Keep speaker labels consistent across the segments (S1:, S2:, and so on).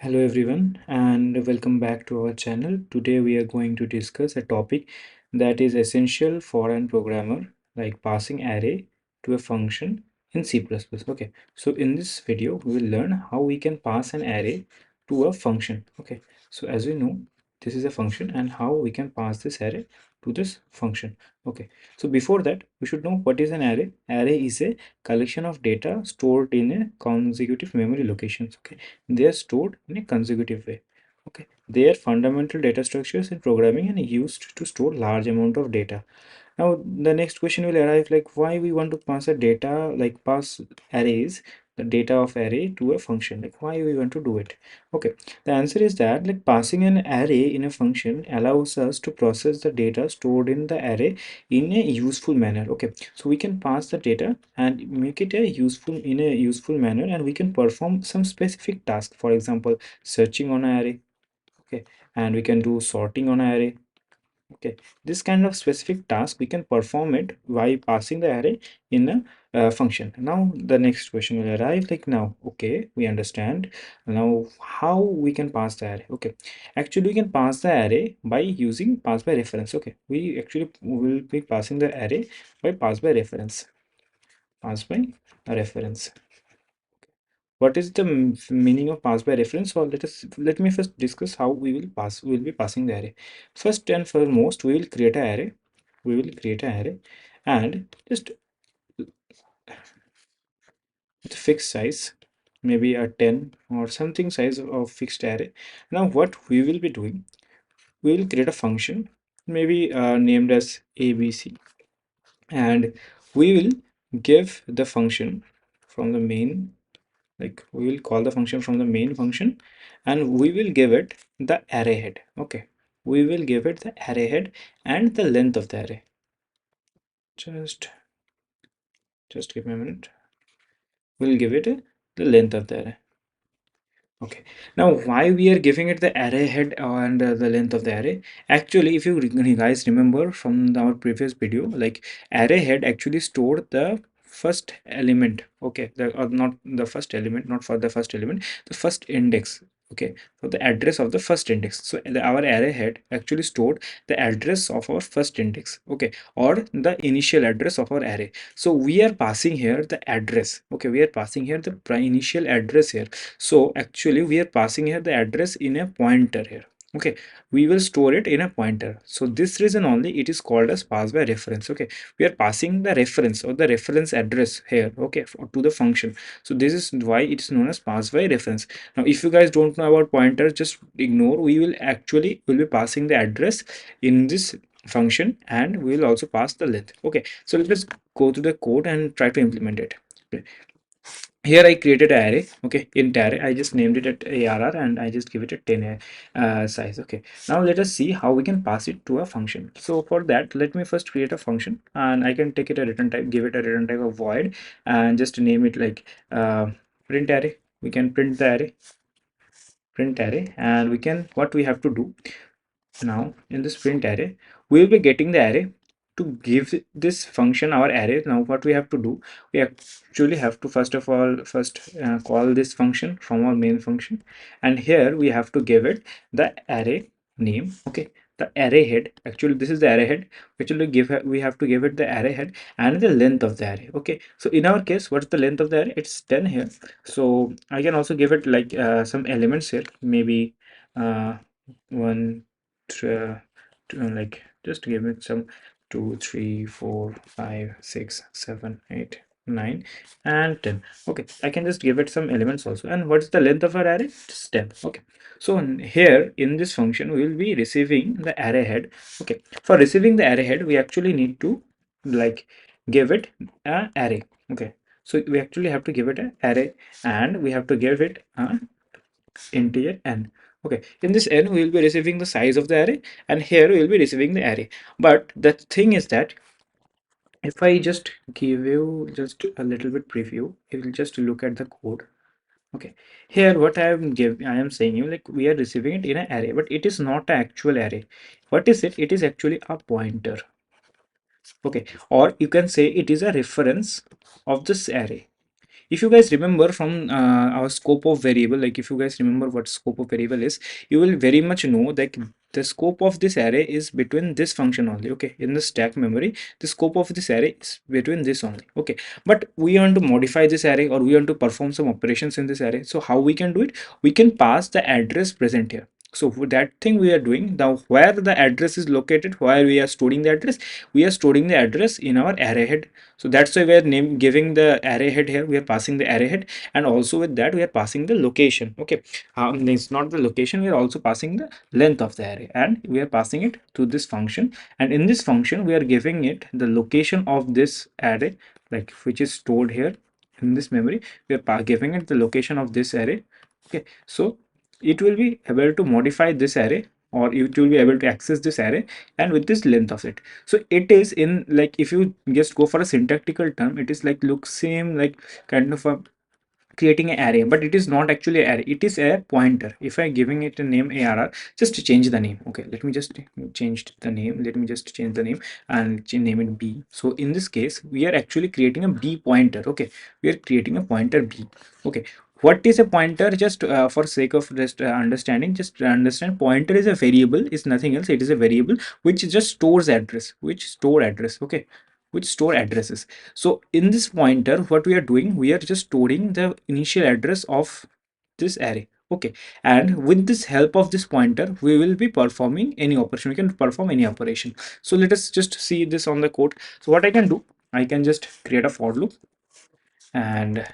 S1: Hello everyone and welcome back to our channel. Today we are going to discuss a topic that is essential for an programmer, like passing array to a function in C++. Okay, so in this video we will learn how we can pass an array to a function. Okay, so as we know, this is a function and how we can pass this array to this function. Okay, so before that we should know what is an array. Array is a collection of data stored in a consecutive memory locations. Okay, they are stored in a consecutive way. Okay, they are fundamental data structures in programming and used to store large amount of data. Now the next question will arrive, like why we want to pass a data, like pass arrays, the data of array to a function, like why we want to do it. Okay, the answer is that like passing an array in a function allows us to process the data stored in the array in a useful manner. Okay, so we can pass the data and make it a useful in a useful manner, and we can perform some specific task, for example searching on an array. Okay, and we can do sorting on an array. Okay, this kind of specific task we can perform it by passing the array in a function. Now the next question will arrive, like now okay, we understand now how we can pass the array. Okay, actually we can pass the array by using pass by reference. Okay, we actually will be passing the array by pass by reference. Pass by reference. What is the meaning of pass by reference? Or let me first discuss how we will be passing the array. First and foremost, we will create an array. We will create an array and just with fixed size, maybe a 10 or something size of fixed array. Now what we will be doing, we will create a function, maybe named as ABC, and we will give the function from the main, like we will call the function from the main function, and we will give it the array head. Okay, we will give it the array head and the length of the array. Just give me a minute. We'll give it the length of the array. Okay, now why we are giving it the array head and the length of the array? Actually, if you guys remember from our previous video, like array head actually stored the first element. Okay, the or not the first element, not for the first element, the first index. Okay, for the address of the first index. So our array head actually stored the address of our first index. Okay, or the initial address of our array. So we are passing here the address. Okay, we are passing here the initial address here. So actually we are passing here the address in a pointer here. Okay, we will store it in a pointer. So this reason only it is called as pass by reference. Okay, we are passing the reference or the reference address here. Okay, to the function. So this is why it is known as pass by reference. Now if you guys don't know about pointers, just ignore. We will be passing the address in this function, and we will also pass the length. Okay, so let's go to the code and try to implement it. Okay, here I created an array. Okay, int array, I just named it at arr and I just give it a 10 size. Okay, now let us see how we can pass it to a function. So for that, let me first create a function, and I can take it a return type, give it a return type of void, and just name it like print array. We can print array, and we can, what we have to do now in this print array, we will be getting the array. To give this function our array, now what we have to do, we actually have to first of all call this function from our main function, and here we have to give it the array name. Okay, the array head, actually this is the array head. Actually we have to give it the array head and the length of the array. Okay, so in our case, what's the length of the array? It's 10 here. So I can also give it like some elements here, maybe one like just give it some 2 3 4 5 6 7 8 9 and 10. Okay, I can just give it some elements also. And what's the length of our array? It's 10. Okay, so here in this function we will be receiving the array head. Okay, for receiving the array head we actually need to like give it a array. Okay, so we actually have to give it an array, and we have to give it a integer n. Okay, in this n we will be receiving the size of the array, and here we will be receiving the array. But the thing is that if I just give you just a little bit preview, you will just look at the code. Okay, here what I am saying you, like we are receiving it in an array, but it is not an actual array. What is it? It is actually a pointer. Okay, or you can say it is a reference of this array. if you guys remember from our scope of variable, like if you guys remember what scope of variable is, you will very much know that the scope of this array is between this function only. Okay, in the stack memory, the scope of this array is between this only. Okay, but we want to modify this array, or we want to perform some operations in this array. So how we can do it? We can pass the address present here. So for that thing we are doing now, where the address is located, where we are storing the address, we are storing the address in our array head. So that's why we are giving the array head here, we are passing the array head, and also with that we are passing the location. Okay, it's not the location, we are also passing the length of the array, and we are passing it to this function. And in this function we are giving it the location of this array, like which is stored here in this memory. We are giving it the location of this array. Okay, so it will be able to modify this array, or it will be able to access this array, and with this length of it. So it is in, like if you just go for a syntactical term, it is like look same like kind of a creating an array, but it is not actually an array, it is a pointer. If I giving it a name arr, just to change the name. Okay, let me just change the name, let me just change the name and name it b. So in this case we are actually creating a b pointer. Okay, we are creating a pointer b. Okay, what is a pointer? Just for sake of just understanding, just understand, pointer is a variable, is nothing else. It is a variable which just stores address, which store address. Okay, which store addresses. So in this pointer, what we are doing, we are just storing the initial address of this array. Okay, and with this help of this pointer, we will be performing any operation. We can perform any operation. So let us just see this on the code. So what I can do, I can just create a for loop, and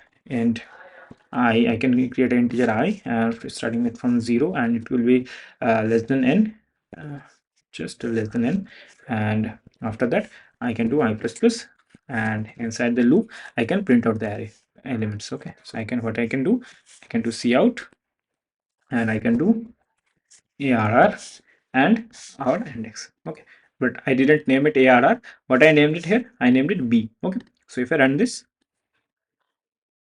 S1: I can create an integer I, starting it from 0, and it will be less than n, uh, just less than n. And after that I can do I plus plus, and inside the loop I can print out the array elements. Okay, so I can, what I can do, I can do cout, and I can do arr and our index. Okay, but I didn't name it arr. What I named it here, I named it b. Okay, so if I run this,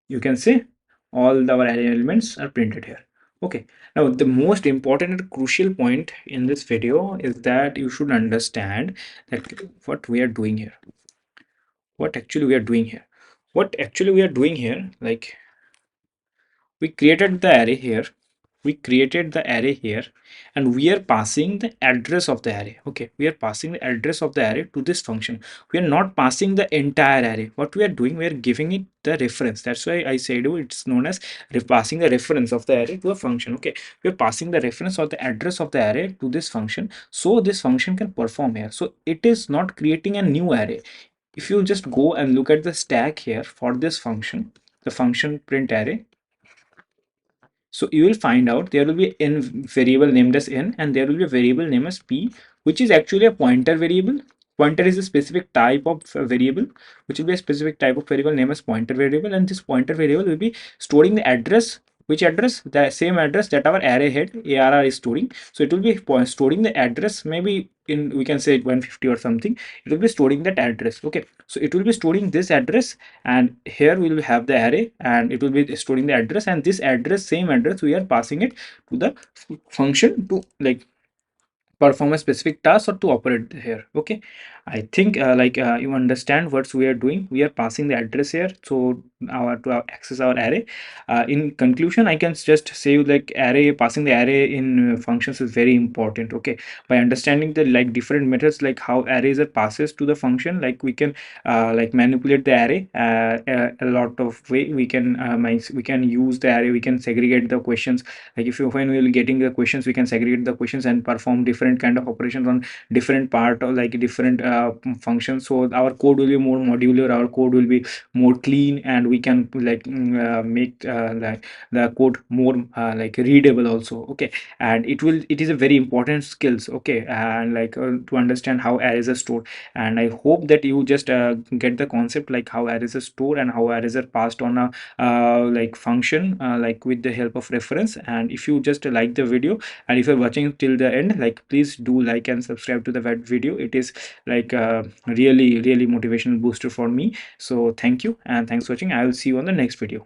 S1: you can see all our array elements are printed here. Okay, now the most important and crucial point in this video is that you should understand that what we are doing here, what actually we are doing here, what actually we are doing here, like we created the array here, we created the array here, and we are passing the address of the array. Okay, we are passing the address of the array to this function. We are not passing the entire array. What we are doing, we are giving it the reference. That's why I said it's known as passing the reference of the array to a function. Okay, we are passing the reference or the address of the array to this function, so this function can perform here. So it is not creating a new array. If you just go and look at the stack here for this function, the function print array, so you will find out there will be n variable named as n, and there will be a variable named as p, which is actually a pointer variable. Pointer is a specific type of variable, which will be a specific type of variable named as pointer variable, and this pointer variable will be storing the address. Which address? The same address that our array head arr is storing. So it will be storing the address, maybe in, we can say 150 or something. It will be storing that address. Okay, so it will be storing this address, and here we will have the array, and it will be storing the address, and this address, same address, we are passing it to the function to like perform a specific task or to operate here. Okay, I think you understand what we are doing. We are passing the address here, so our to access our array. In conclusion, I can just say you, like array, passing the array in functions is very important. Okay, by understanding the like different methods, like how arrays are passes to the function, like we can like manipulate the array a lot of way. We can we can use the array, we can segregate the questions. Like if you, when we will getting the questions, we can segregate the questions and perform different kind of operations on different part, or like different functions. So our code will be more modular, our code will be more clean, and we can like make like the code more like readable also. Okay, and it is a very important skills. Okay, and like to understand how arrays are stored, and I hope that you just get the concept, like how arrays are stored and how arrays are passed on a like function, like with the help of reference. And if you just like the video, and if you're watching till the end, like please do like and subscribe to the video. It is like really motivational booster for me. So thank you, and thanks for watching. I will see you on the next video.